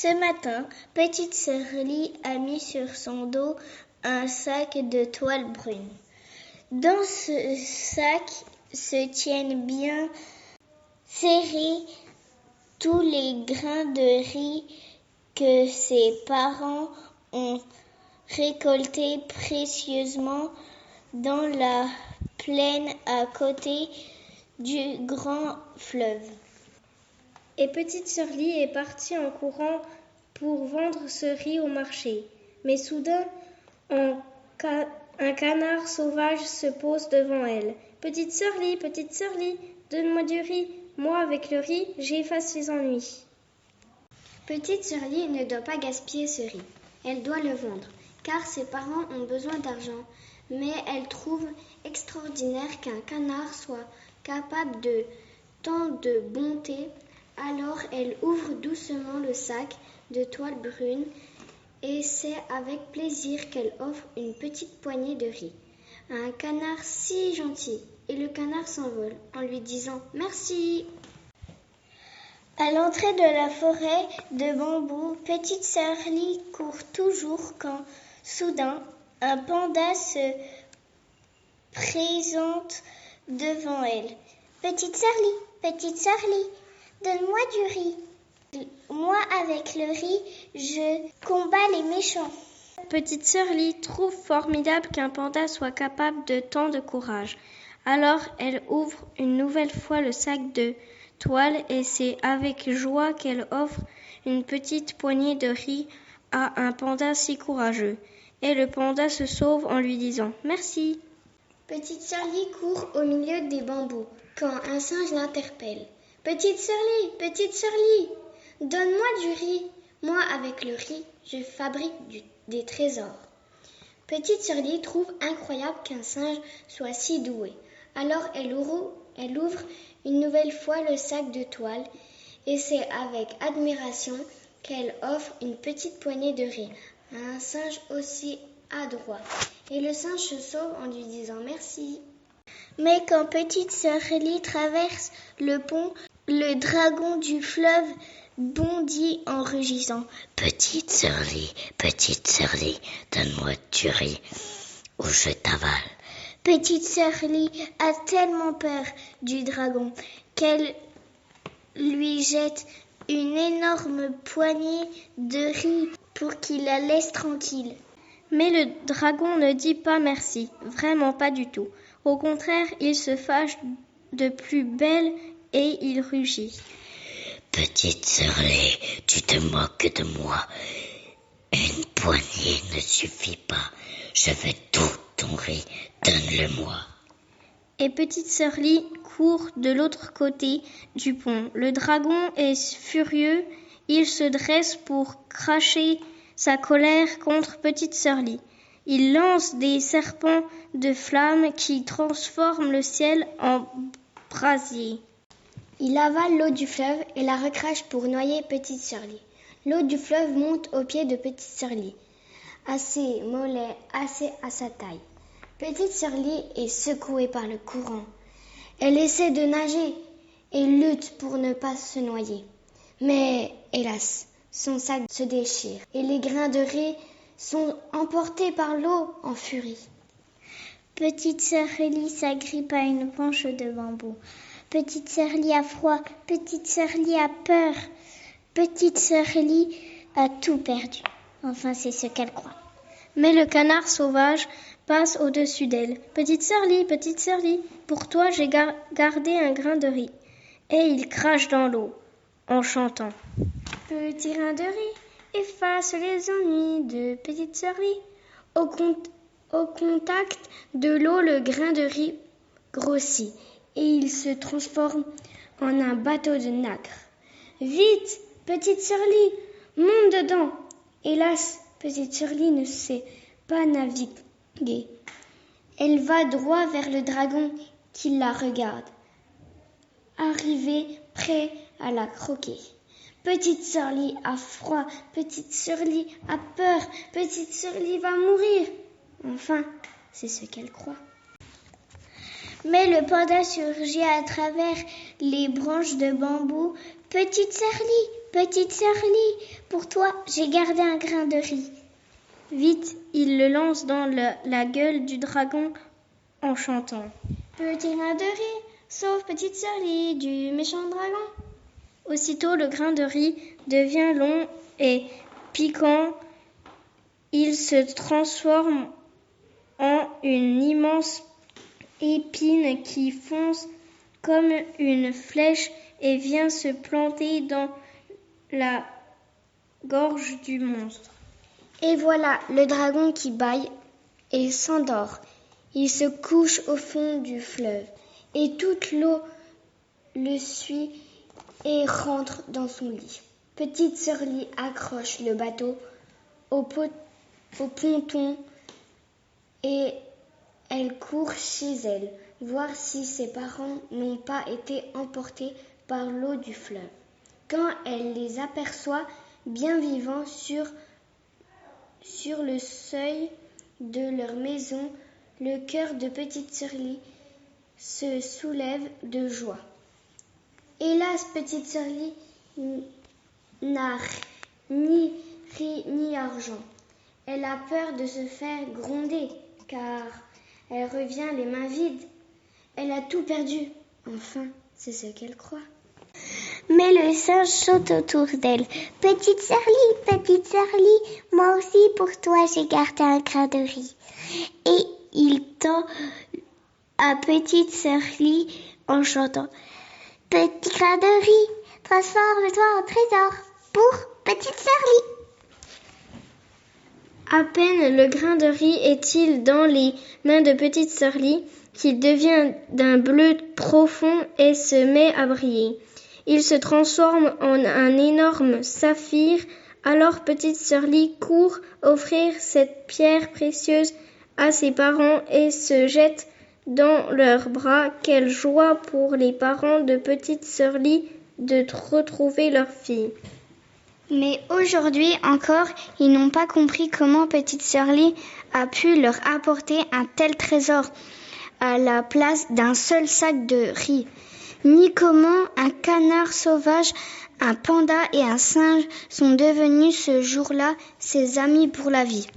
Ce matin, petite sœur Lee a mis sur son dos un sac de toile brune. Dans ce sac se tiennent bien serrés tous les grains de riz que ses parents ont récoltés précieusement dans la plaine à côté du grand fleuve. Et petite sœur Lee est partie en courant pour vendre ce riz au marché. Mais soudain, un canard sauvage se pose devant elle. Petite sœur Lee, donne-moi du riz. Moi, avec le riz, j'efface les ennuis. Petite sœur Lee ne doit pas gaspiller ce riz. Elle doit le vendre, car ses parents ont besoin d'argent. Mais elle trouve extraordinaire qu'un canard soit capable de tant de bonté. Alors elle ouvre doucement le sac de toile brune et c'est avec plaisir qu'elle offre une petite poignée de riz à un canard si gentil. Et le canard s'envole en lui disant « Merci ». À l'entrée de la forêt de bambous, petite sœur Lee court toujours quand, soudain, un panda se présente devant elle. Petite sœur Lee, donne-moi du riz. Moi, avec le riz, je combats les méchants. Petite sœur Lee trouve formidable qu'un panda soit capable de tant de courage. Alors, elle ouvre une nouvelle fois le sac de toile et c'est avec joie qu'elle offre une petite poignée de riz à un panda si courageux. Et le panda se sauve en lui disant « Merci ». Petite sœur Lee court au milieu des bambous quand un singe l'interpelle. Petite sœur Lee, donne-moi du riz. Moi, avec le riz, je fabrique des trésors. Petite sœur Lee trouve incroyable qu'un singe soit si doué. Alors elle ouvre une nouvelle fois le sac de toile et c'est avec admiration qu'elle offre une petite poignée de riz à un singe aussi adroit. Et le singe se sauve en lui disant merci. Mais quand petite sœur Lee traverse le pont, le dragon du fleuve bondit en rugissant. Petite sœur Lee, donne-moi du riz ou je t'avale. Petite sœur Lee a tellement peur du dragon qu'elle lui jette une énorme poignée de riz pour qu'il la laisse tranquille. Mais le dragon ne dit pas merci, vraiment pas du tout. Au contraire, il se fâche de plus belle et il rugit. Petite sœur Lee, tu te moques de moi. Une poignée ne suffit pas. Je veux tout ton riz, donne-le-moi. Et petite sœur Lee court de l'autre côté du pont. Le dragon est furieux, il se dresse pour cracher sa colère contre petite sœur Lee. Il lance des serpents de flammes qui transforment le ciel en brasier. Il avale l'eau du fleuve et la recrache pour noyer petite sœur Lee. L'eau du fleuve monte aux pieds de petite sœur Lee, à ses mollets, assez à sa taille. Petite sœur Lee est secouée par le courant. Elle essaie de nager et lutte pour ne pas se noyer. Mais, hélas, son sac se déchire et les grains de riz sont emportés par l'eau en furie. Petite sœur Lee s'agrippe à une branche de bambou. Petite sœur Lee a froid, petite sœur Lee a peur. Petite sœur Lee a tout perdu. Enfin, c'est ce qu'elle croit. Mais le canard sauvage passe au-dessus d'elle. Petite sœur Lee, pour toi j'ai gardé un grain de riz. Et il crache dans l'eau, en chantant. Petit grain de riz, efface les ennuis de petite sœur Lee. Au contact de l'eau, le grain de riz grossit et il se transforme en un bateau de nacre. Vite, petite sœur Lee, monte dedans. Hélas, petite sœur Lee ne sait pas naviguer. Elle va droit vers le dragon qui la regarde. Arrivée près à la croquer. Petite sœur Lee a froid, petite sœur Lee a peur, petite sœur Lee va mourir. Enfin, c'est ce qu'elle croit. Mais le panda surgit à travers les branches de bambou. Petite sœur petite sœur Lee, pour toi, j'ai gardé un grain de riz. Vite, il le lance dans la gueule du dragon en chantant. Petit grain de riz, sauve petite sœur Lee du méchant dragon. Aussitôt, le grain de riz devient long et piquant. Il se transforme en une immense épine qui fonce comme une flèche et vient se planter dans la gorge du monstre. Et voilà le dragon qui bâille et s'endort. Il se couche au fond du fleuve et toute l'eau le suit et rentre dans son lit. Petite sœur Lee accroche le bateau au ponton et elle court chez elle, voir si ses parents n'ont pas été emportés par l'eau du fleuve. Quand elle les aperçoit bien vivants sur le seuil de leur maison, le cœur de petite sœur Lee se soulève de joie. Hélas, petite sœur Lee n'a ni riz ni argent. Elle a peur de se faire gronder, car elle revient les mains vides. Elle a tout perdu. Enfin, c'est ce qu'elle croit. Mais le singe saute autour d'elle. Petite sœur Lee, moi aussi pour toi j'ai gardé un grain de riz. Et il tend à petite sœur Lee en chantant. Petit grain de riz, transforme-toi en trésor pour petite sœur Lee. À peine le grain de riz est-il dans les mains de petite sœur Lee qu'il devient d'un bleu profond et se met à briller. Il se transforme en un énorme saphir. Alors petite sœur Lee court offrir cette pierre précieuse à ses parents et se jette dans leurs bras. Quelle joie pour les parents de petite sœur Lee de retrouver leur fille. Mais aujourd'hui encore, ils n'ont pas compris comment petite sœur Lee a pu leur apporter un tel trésor à la place d'un seul sac de riz, ni comment un canard sauvage, un panda et un singe sont devenus ce jour-là ses amis pour la vie.